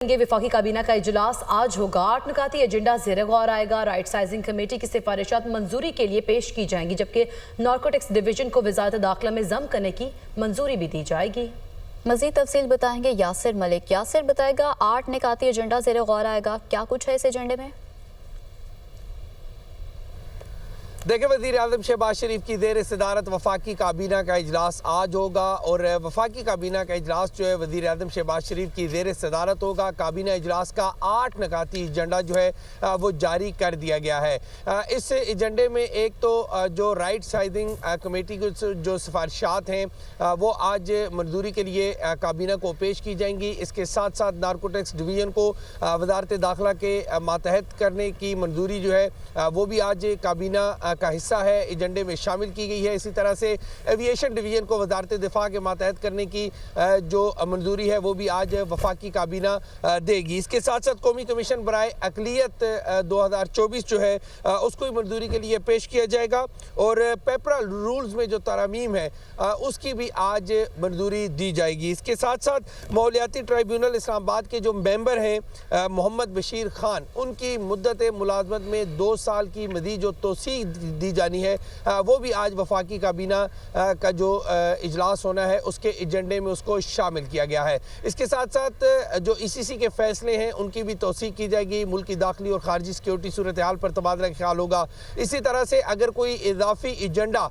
वफाकी काबीना का इजलास आज होगा। 8 नुकाती एजेंडा ज़ेर गौर आएगा। राइट साइजिंग कमेटी की सिफारिशात मंजूरी के लिए पेश की जाएंगी, जबकि नारकोटिक्स डिवीजन को वजारत दाखिला में जम करने की मंजूरी भी दी जाएगी। मजीद तफसील बताएंगे यासिर मलिक। यासिर बताएगा, 8 निकाती एजेंडा ज़ेर गौर आएगा, क्या कुछ है इस एजेंडे में? देखिए, वज़ीर आज़म शहबाज शरीफ की ज़ेर सदारत वफाकी काबीना का इजलास आज होगा और वफाकी काबीना का इजलास जो है वज़ीर आज़म शहबाज शरीफ की ज़ेर सदारत होगा। काबीना इजलास का 8 निकाती एजेंडा जो है वो जारी कर दिया गया है। इस एजेंडे में एक तो जो राइट साइजिंग कमेटी की जो सिफारिशात हैं वो आज मंजूरी के लिए काबीना को पेश की जाएंगी। इसके साथ साथ नारकोटिक्स डिवीज़न को वजारत दाखिला के मातहत करने की मंजूरी जो है वो भी आज काबीना का हिस्सा है, एजेंडे में शामिल की गई है। इसी तरह से एविएशन डिवीजन को वजारत दिफा के मातहत करने की जो मंजूरी है वो भी आज वफाकी काबीना देगी। इसके साथ साथ कौमी कमीशन बराए अक़लियत 2024 जो है उसको मंजूरी के लिए पेश किया जाएगा और पेपरा रूल्स में जो तरामीम है उसकी भी आज मंजूरी दी जाएगी। इसके साथ साथ माहौलियाती ट्राइब्यूनल इस्लामाबाद के जो मेंबर हैं मोहम्मद बशीर खान, उनकी मुद्दत मुलाजमत में 2 साल की मज़ीद जो तोसी दी जानी है वो भी आज वफाकी काबीना का जो इजलास होना है उसके एजेंडे में उसको शामिल किया गया है। इसके साथ साथ जो ईसीसी के फैसले हैं उनकी भी तौसीक की जाएगी। मुल्क की दाखिली और खारजी सिक्योरिटी सूरत हाल पर तबादला ख्याल होगा। इसी तरह से अगर कोई इजाफी एजेंडा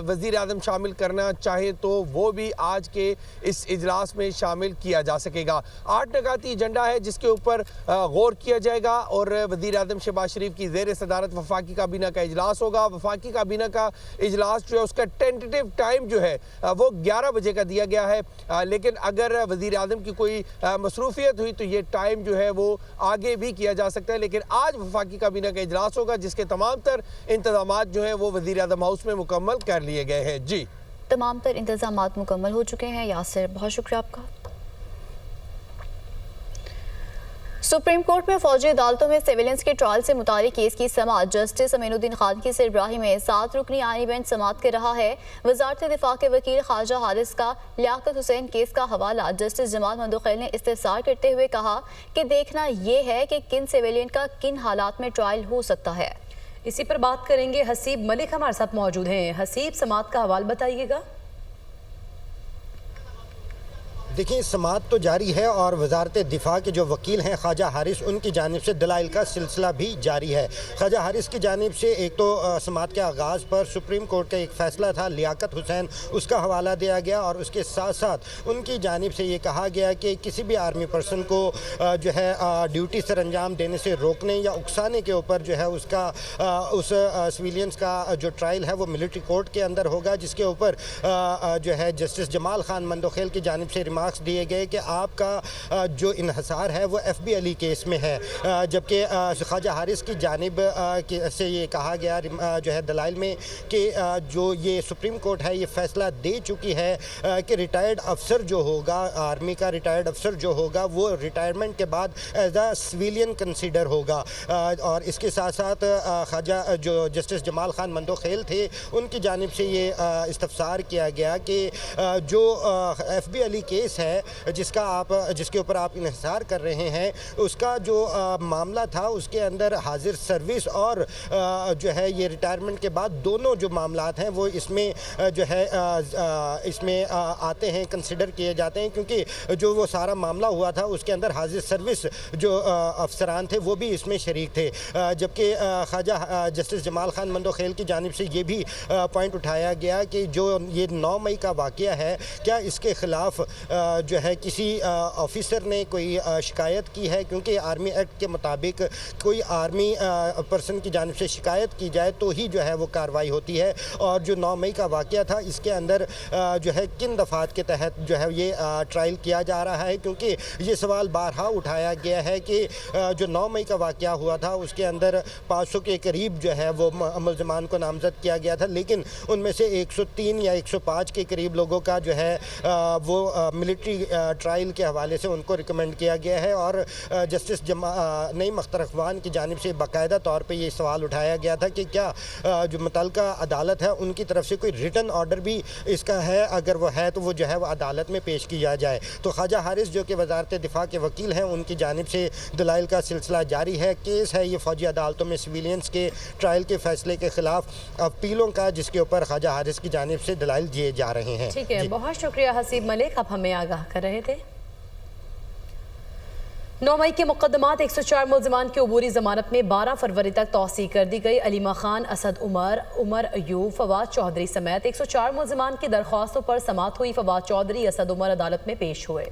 वज़ीर आज़म शामिल करना चाहे तो वो भी आज के इस इजलास में शामिल किया जा सकेगा। 8 निकाती एजेंडा है जिसके ऊपर गौर किया जाएगा और वज़ीर आज़म शहबाज शरीफ की ज़ेर सदारत वफाकी काबीना का इजलास होगा। वफाकी काबीना का इजलास जो है उसका टेंटेटिव टाइम जो है वो 11 बजे का दिया गया है, लेकिन अगर वज़ीर आज़म की कोई मसरूफियत हुई तो ये टाइम जो है वो आगे भी किया जा सकता है। लेकिन आज वफाकी काबीना का इजलास होगा जिसके तमाम तर इंतज़ामात जो हैं वो वज़ीर आज़म हाउस में मुकम्मल कर लिए गए हैं। जी, तमाम तर इंतज़ामात मुकम्मल हो चुके हैं। यासिर, बहुत शुक्रिया आपका। सुप्रीम कोर्ट में फौजी अदालतों में सिविलियंस के ट्रायल से मुतालिक केस की समाअत जस्टिस अमीनुद्दीन खान की सरबराही में 7 रुकनी आईनी बेंच समाअत कर रहा है। वजारत दिफा के वकील ख्वाजा हारिस का लियाकत हुसैन केस का हवाला जस्टिस जमाल मंदोखेल ने इस्तेफसार करते हुए कहा कि देखना ये है कि किन सिविलियन का किन हालात में ट्रायल हो सकता है। इसी पर बात करेंगे। हसीब मलिक हमारे साथ मौजूद हैं। हसीब, समाअत का हवाला बताइएगा। देखिए, समाअत तो जारी है और वजारत दिफा के जो वकील हैं ख्वाजा हारिस, उनकी जानिब से दलाइल का सिलसिला भी जारी है। ख्वाजा हारिस की जानिब से एक तो समाअत के आगाज़ पर सुप्रीम कोर्ट का एक फ़ैसला था लियाकत हुसैन, उसका हवाला दिया गया और उसके साथ साथ उनकी जानिब से ये कहा गया कि किसी भी आर्मी पर्सन को जो है ड्यूटी सर अंजाम देने से रोकने या उकसाने के ऊपर जो है उसका उस सिविलियंस का जो ट्रायल है वो मिलिट्री कोर्ट के अंदर होगा, जिसके ऊपर जो है जस्टिस जमाल खान मंदोखेल की जानिब से रिमार्क्स दिए गए कि आपका जो इन्हसार है वो FB अली केस में है, जबकि ख्वाजा हारिस की जानिब से ये कहा गया जो है दलाइल में कि जो ये सुप्रीम कोर्ट है ये फ़ैसला दे चुकी है कि रिटायर्ड अफसर जो होगा, आर्मी का रिटायर्ड अफसर जो होगा वो रिटायरमेंट के बाद एज अ सिविलियन कंसिडर होगा। और इसके साथ साथ ख्वाजा जो जस्टिस जमाल खान मंदोखेल थे उनकी जानिब से ये इस्तफसार किया गया कि जो FB अली केस है जिसके ऊपर आप इन्हिसार कर रहे हैं, उसका जो मामला था उसके अंदर हाजिर सर्विस और जो है ये रिटायरमेंट के बाद दोनों जो मामलात हैं वो इसमें जो है इसमें आते हैं, कंसिडर किए जाते हैं, क्योंकि जो वो सारा मामला हुआ था उसके अंदर हाजिर सर्विस जो अफसरान थे वो भी इसमें शरीक थे। जबकि ख्वाजा जस्टिस जमाल खान मंदोखेल की जानिब से ये भी पॉइंट उठाया गया कि जो ये 9 मई का वाक़या है, क्या इसके ख़िलाफ़ जो है किसी ऑफिसर ने कोई शिकायत की है, क्योंकि आर्मी एक्ट के मुताबिक कोई आर्मी पर्सन की जानिब से शिकायत की जाए तो ही जो है वो कार्रवाई होती है। और जो 9 मई का वाक़या था इसके अंदर जो है किन दफ़ात के तहत जो है ये ट्रायल किया जा रहा है, क्योंकि ये सवाल बारहा उठाया गया है कि जो 9 मई का वाक़या हुआ था उसके अंदर 500 के करीब जो है वो मुल्ज़मान को नामज़द किया गया था, लेकिन उनमें से 103 या 105 के करीब लोगों का जो है वो ملٹری ٹرائل کے حوالے سے ان کو ریکمینڈ کیا گیا ہے، اور جسٹس نعیم اختر اخوان کی جانب سے باقاعدہ طور پہ یہ سوال اٹھایا گیا تھا کہ کیا جو متعلقہ عدالت ہے ان کی طرف سے کوئی ریٹن آرڈر بھی اس کا ہے، اگر وہ ہے تو وہ جو ہے وہ عدالت میں پیش کیا جائے۔ تو خواجہ حارث جو کہ وزارت دفاع کے وکیل ہیں، ان کی جانب سے دلائل کا سلسلہ جاری ہے۔ کیس ہے یہ فوجی عدالتوں میں سویلینس کے ٹرائل کے فیصلے کے خلاف اپیلوں کا، جس کے اوپر خواجہ حارث کی جانب سے دلائل دیے جا رہے ہیں۔ ٹھیک ہے، بہت شکریہ حسیب ملک، آپ ہمیں آگاہ کر رہے تھے۔ 9 مئی کے مقدمات 104 ملزمان کی عبوری ضمانت میں 12 فروری تک توسیع کر دی گئی۔ علیمہ خان، اسد عمر ایوب، فواد چودھری سمیت 104 ملزمان کی درخواستوں پر سماعت ہوئی۔ فواد چودھری، اسد عمر عدالت میں پیش ہوئے۔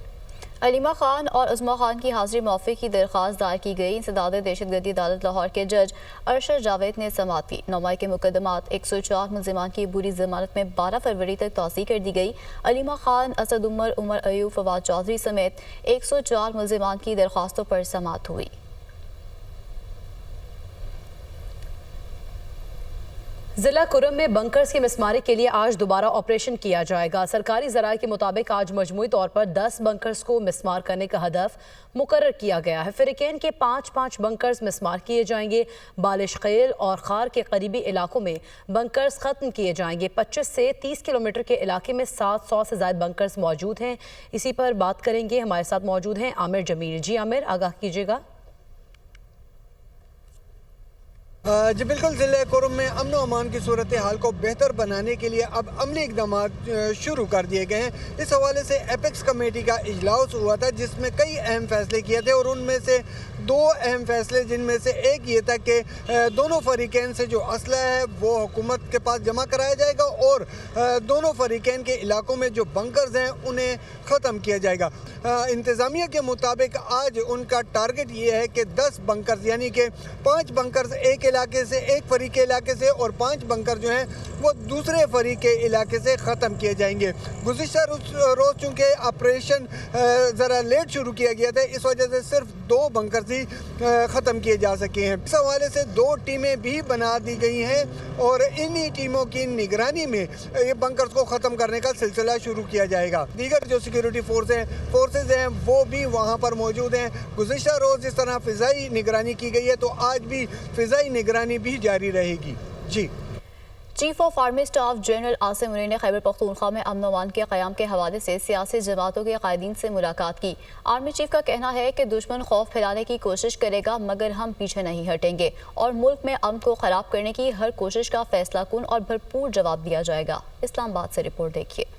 علیمہ خان اور عظمی خان کی حاضری موافق کی درخواست دائر کی گئی۔ انسداد دہشت گردی عدالت لاہور کے جج ارشد جاوید نے سماعت کی۔ 9 مئی کے مقدمات 104 ملزمان کی عبوری ضمانت میں 12 فروری تک توسیع کر دی گئی۔ علیمہ خان، اسد عمر ایوب، فواد چودھری سمیت 104 ملزمان کی درخواستوں پر سماعت ہوئی۔ ضلع کرم میں بنکرز کی مسماری کے لیے آج دوبارہ آپریشن کیا جائے گا۔ سرکاری ذرائع کے مطابق آج مجموعی طور پر 10 بنکرز کو مسمار کرنے کا ہدف مقرر کیا گیا ہے۔ فریقین کے 5 بنکرز مسمار کیے جائیں گے۔ بالش خیل اور خار کے قریبی علاقوں میں بنکرز ختم کیے جائیں گے۔ 25 سے 30 کلومیٹر کے علاقے میں 700 سے زائد بنکرز موجود ہیں۔ اسی پر بات کریں گے، ہمارے ساتھ موجود ہیں عامر جمیل۔ جی عامر، آگاہ کیجیے گا۔ جی بالکل، ضلع کرم میں امن و امان کی صورتحال کو بہتر بنانے کے لیے اب عملی اقدامات شروع کر دیے گئے ہیں۔ اس حوالے سے ایپیکس کمیٹی کا اجلاس ہوا تھا، جس میں کئی اہم فیصلے کیے تھے، اور ان میں سے 2 اہم فیصلے، جن میں سے ایک یہ تھا کہ دونوں فریقین سے جو اسلحہ ہے وہ حکومت کے پاس جمع کرایا جائے گا، اور دونوں فریقین کے علاقوں میں جو بنکرز ہیں انہیں ختم کیا جائے گا۔ انتظامیہ کے مطابق آج ان کا ٹارگٹ یہ ہے کہ 10 بنکرز، یعنی کہ 5 بنکرز ایک علاقے سے، ایک فریق کے علاقے سے، اور 5 بنکر جو ہیں وہ دوسرے فریق کے علاقے سے ختم کیے جائیں گے۔ گزشتہ روز چونکہ آپریشن ذرا لیٹ شروع کیا گیا تھا، اس وجہ سے صرف 2 بنکرز ہی ختم کیے جا سکے ہیں۔ اس حوالے سے 2 ٹیمیں بھی بنا دی گئی ہیں، اور انہی ٹیموں کی نگرانی میں یہ بنکرز کو ختم کرنے کا سلسلہ شروع کیا جائے گا۔ دیگر جو سیکیورٹی فورسز ہیں وہ بھی وہاں پر موجود ہیں۔ گزشتہ روز جس طرح فضائی نگرانی کی گئی ہے، تو آج بھی فضائی نگرانی بھی جاری رہے گی۔ جی، chief of army staff general Asim Munir نے خیبر پختونخوا میں امن و امان کے قیام کے حوالے سے سیاسی جماعتوں کے قائدین سے ملاقات کی۔ آرمی چیف کا کہنا ہے کہ دشمن خوف پھیلانے کی کوشش کرے گا، مگر ہم پیچھے نہیں ہٹیں گے، اور ملک میں امن کو خراب کرنے کی ہر کوشش کا فیصلہ کن اور بھرپور جواب دیا جائے گا۔ اسلام آباد سے رپورٹ دیکھیے۔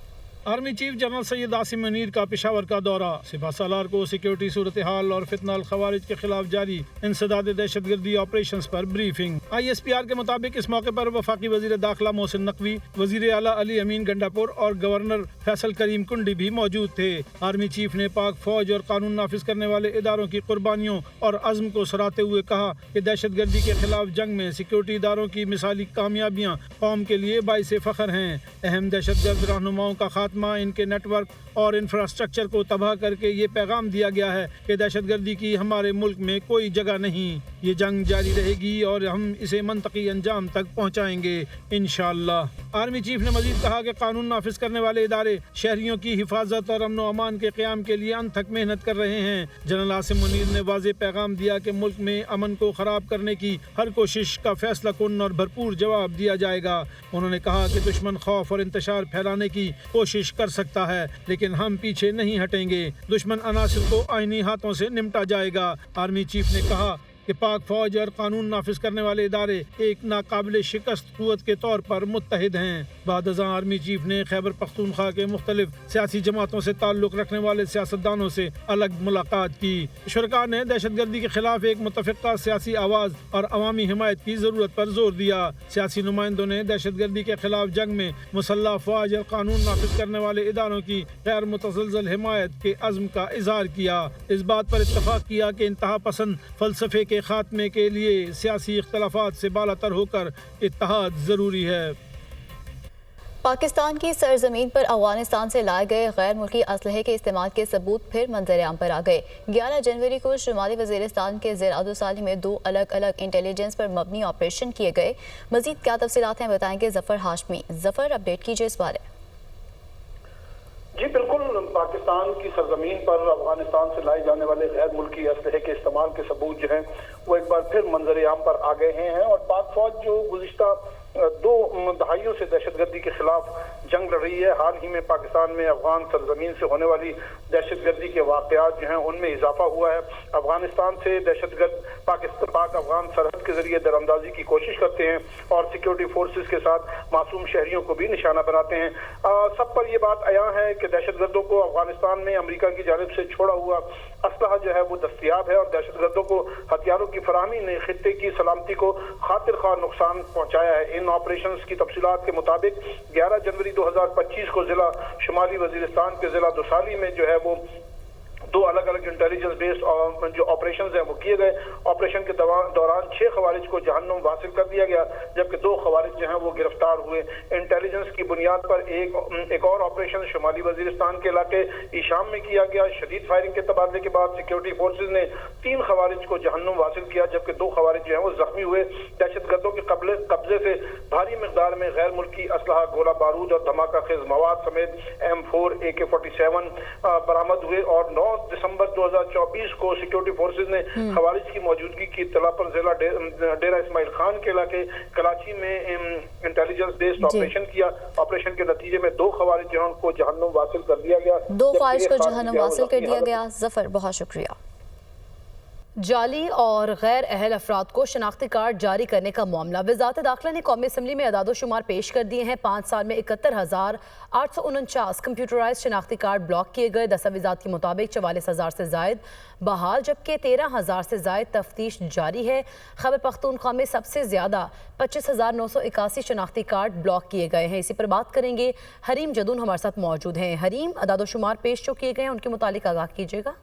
Army chief general Syed Asim Munir کا پشاور کا دورہ۔ سپہ سالار کو سیکیورٹی صورتحال اور فتنہ الخوارج کے خلاف جاری انسداد دہشت گردی آپریشنز پر بریفنگ۔ ISPR کے مطابق اس موقع پر وفاقی وزیر داخلہ محسن نقوی، وزیر اعلیٰ علی امین گنڈاپور اور گورنر فیصل کریم کنڈی بھی موجود تھے۔ آرمی چیف نے پاک فوج اور قانون نافذ کرنے والے اداروں کی قربانیوں اور عزم کو سراہتے ہوئے کہا کہ دہشت گردی کے خلاف جنگ میں سیکیورٹی اداروں کی مثالی کامیابیاں قوم کے لیے باعث فخر ہیں۔ اہم دہشت گرد رہنماؤں کا خاتمہ، ان کے نیٹ ورک اور انفراسٹرکچر کو تباہ کر کے یہ پیغام دیا گیا ہے کہ دہشت گردی کی ہمارے ملک میں کوئی جگہ نہیں۔ یہ جنگ جاری رہے گی اور ہم اسے منطقی انجام تک پہنچائیں گے انشاءاللہ۔ آرمی چیف نے مزید کہا کہ قانون نافذ کرنے والے ادارے شہریوں کی حفاظت اور امن و امان کے قیام کے لیے انتھک محنت کر رہے ہیں۔ جنرل عاصم منیر نے واضح پیغام دیا کہ ملک میں امن کو خراب کرنے کی ہر کوشش کا فیصلہ کن اور بھرپور جواب دیا جائے گا۔ انہوں نے کہا کہ دشمن خوف اور انتشار پھیلانے کی کوشش کر سکتا ہے، لیکن ہم پیچھے نہیں ہٹیں گے۔ دشمن عناصر کو آئینی ہاتھوں سے نمٹا جائے گا۔ آرمی چیف نے کہا کہ پاک فوج اور قانون نافذ کرنے والے ادارے ایک ناقابل شکست قوت کے طور پر متحد ہیں۔ بعد ازاں آرمی چیف نے خیبر پختونخوا کے مختلف سیاسی جماعتوں سے تعلق رکھنے والے سیاستدانوں سے الگ ملاقات کی۔ شرکاء نے دہشت گردی کے خلاف ایک متفقہ سیاسی آواز اور عوامی حمایت کی ضرورت پر زور دیا۔ سیاسی نمائندوں نے دہشت گردی کے خلاف جنگ میں مسلح افواج اور قانون نافذ کرنے والے اداروں کی غیر متزلزل حمایت کے عزم کا اظہار کیا۔ اس بات پر اتفاق کیا کہ انتہا پسند فلسفے کے خاتمے کے لیے سیاسی اختلافات سے بالاتر ہو کر اتحاد ضروری ہے۔ پاکستان کی سرزمین پر افغانستان سے لائے گئے غیر ملکی اسلحے کے استعمال کے ثبوت پھر منظر عام پر آ گئے۔ 11 جنوری کو شمالی وزیرستان کے زیر عدوسالی میں 2 الگ الگ انٹیلیجنس پر مبنی آپریشن کیے گئے۔ مزید کیا تفصیلات ہیں بتائیں گے ظفر ہاشمی۔ ظفر، اپڈیٹ کیجیے اس بارے۔ जी बिल्कुल, पाकिस्तान की सरजमीन पर अफगानिस्तान से लाए जाने वाले गैर मुल्की असलहे के इस्तेमाल के सबूत जो हैं वो एक बार फिर मंजर-ए-आम पर आ गए हैं और पाक फौज जो गुज़िश्ता 2 दहाइयों से दहशतगर्दी के खिलाफ जंग लड़ रही है। हाल ही में पाकिस्तान में अफगान सरजमीन से होने वाली दहशतगर्दी के वाक़यात जो हैं उनमें इजाफा हुआ है। अफगानिस्तान से दहशतगर्द पाक अफगान सरहद के जरिए दरअंदाजी की कोशिश करते हैं और सिक्योरिटी फोर्सेस के साथ मासूम शहरियों को भी निशाना बनाते हैं। सब पर यह बात आया है कि दहशतगर्दों को अफगानिस्तान में अमेरिका की जानिब से छोड़ा हुआ असलहा जो है वो दस्तयाब है और दहशतगर्दों को हथियारों की फराहमी ने खित्ते की सलामती को खातिर खा नुकसान पहुंचाया है। इन ऑपरेशंस की तफसीलात के मुताबिक 11 जनवरी 2025 को जिला शुमाली वजीरिस्तान के जिला दुसाली में जो है वो 2 अलग अलग इंटेलिजेंस बेस्ड जो ऑपरेशंस हैं वो किए गए। ऑपरेशन के दौरान 6 खवारिज को जहन्नुम वासिल कर दिया गया जबकि 2 खवारिज जो हैं वो गिरफ्तार हुए। इंटेलिजेंस की बुनियाद पर एक और ऑपरेशन शुमाली वजीरिस्तान के इलाके ईशाम में किया गया। शदीद फायरिंग के तबादले के बाद सिक्योरिटी फोर्सेज ने 3 खवारिज को जहन्नुम वासिल किया जबकि 2 खवारिज जो हैं वो जख्मी हुए। दहशतगर्दों के कब्जे से भारी मिकदार में गैर मुल्की असलहा, गोला बारूद और धमाका खेज मवाद समेत M4 AK-47 बरामद हुए और 9 दिसंबर 2024 को सिक्योरिटी फोर्सेज ने खवारिज की मौजूदगी की इत्तला पर जिला डेरा इस्माइल खान के इलाके कराची में इंटेलिजेंस बेस्ड ऑपरेशन किया। ऑपरेशन के नतीजे में 2 खवारिज जो हैं उनको जहन्नुम वासिल कर दिया गया। 2 खवारिज को जहन्नुम वासिल कर दिया गया। जफर, बहुत शुक्रिया। जाली और गैर अहल अफराद को शनाख्ती कार्ड जारी करने का मामला वज़ारत दाखिला ने कौमी असम्बली में अदाद शुमार पेश कर दिए हैं। 5 साल में 71,849 कंप्यूटराइज शनाख्ती कार्ड ब्लॉक किए गए। दस्तावेज़ात के मुताबिक 44,000 से जायद बहाल जबकि 13,000 से जायद तफ्तीश जारी है। खैबर पख्तूनख्वा में सबसे ज़्यादा 25,981 शनाख्ती कार्ड ब्लॉक किए गए हैं। इसी पर बात करेंगे। हरीम जदून हमारे साथ मौजूद हैं। हरीम, अदाद शुमार पेश जो किए गए हैं उनके मुतालिक आगाह कीजिएगा।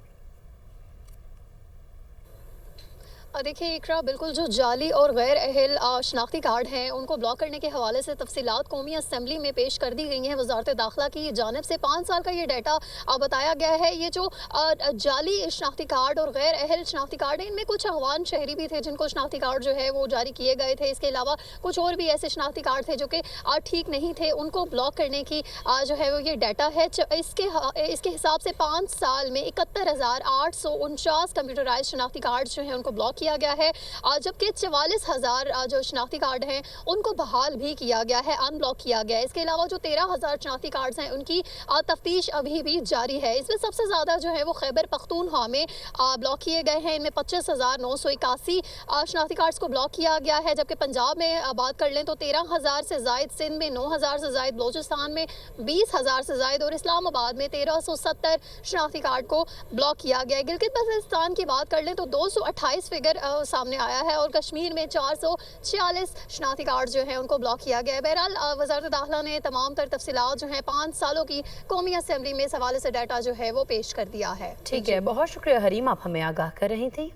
देखिए इकरा, बिल्कुल जो जाली और गैर अहल शनाख्ती कार्ड हैं उनको ब्लॉक करने के हवाले से तफसीलात कौमी असम्बली में पेश कर दी गई हैं। वज़ारत दाखिला की जानिब से 5 साल का ये डाटा बताया गया है। ये जो जाली शनाख्ती कार्ड और गैर अहल शनाख्ती कार्ड हैं इनमें कुछ अफगान शहरी भी थे जिनको शनाख्ती कार्ड जो है वो जारी किए गए थे। इसके अलावा कुछ और भी ऐसे शनाख्ती कार्ड थे जो कि ठीक नहीं थे, उनको ब्लॉक करने की जो है वो ये डाटा है। इसके हिसाब से 5 साल में 71,849 कंप्यूटराइज शनाख्ती कार्ड जो हैं उनको ब्लॉक किया गया है जबकि 44,000 जो शनाख्ती कार्ड हैं उनको बहाल भी किया गया है, अनब्लॉक किया गया है। इसके अलावा जो 13,000 शनाख्ती कार्ड्स हैं उनकी तफ्तीश अभी भी जारी है। इसमें सबसे ज़्यादा जो है वो खैबर पख्तूनख्वा में ब्लॉक किए गए हैं। इनमें 25,981 शनाख्ती कार्ड्स को ब्लॉक किया गया है जबकि पंजाब में बात कर लें तो 13,000 से जायद, सिंध में 9,000 से जायद, बलोचिस्तान में 20,000 से जायद और इस्लामाबाद में 1,370 शनाख्ती कार्ड को ब्लॉक किया गया है। गिलगित बल्तिस्तान की बात कर लें तो 228 फिगर सामने आया है और कश्मीर में 446 शनाख्ती कार्ड जो हैं उनको ब्लॉक किया गया है। बहरहाल वज़ारत दाखिला ने तमाम तर तफसीलात जो हैं 5 सालों की कौमी असम्बली में इस हवाले से डाटा जो है वो पेश कर दिया है। ठीक है, बहुत शुक्रिया हरीम, आप हमें आगाह कर रही थी।